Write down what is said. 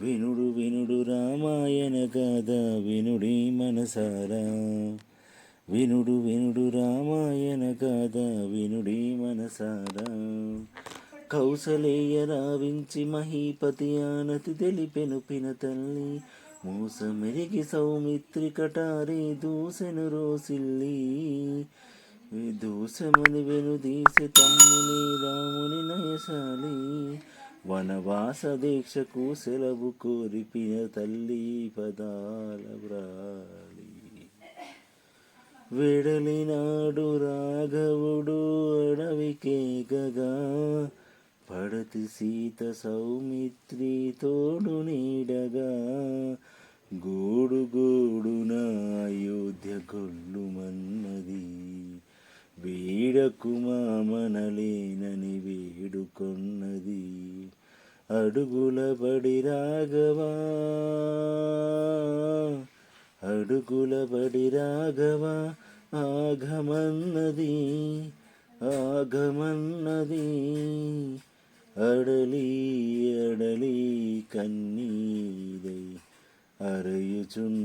వినుడు వినుడు రామాయణ గాథ వినుడి మనసారా. వినుడు వినుడు రామాయణ గాథ వినుడి మనసారా. కౌసలేయ రావించి మహీపతి ఆనతి తెలిపెను పినతల్లి. మోసమెరిగి సౌమిత్రి కటారి దూసెను రోసిల్లి. దూసమని వెనుదీసె తమ్ముని రాముని నయసాలి. వనవాస దీక్షకు సెలవు కోరిపిన తల్లి పదాల వ్రాలి. వెడలినాడు రాఘవుడు అడవికేగగా. పడతి సీత సౌమిత్రి తోడు నీడగా. గోడు గోడున అయోధ్య గొల్లుమన్నది. వీడకు మామనలేనని వేడుకొన్నది. అడుగుల బడి రాఘవా, అడుగుల బడి రాఘవా, ఆగమన్నది ఆగమన్నది. అడలి అడలి కన్నీరై అరయుచున్నది.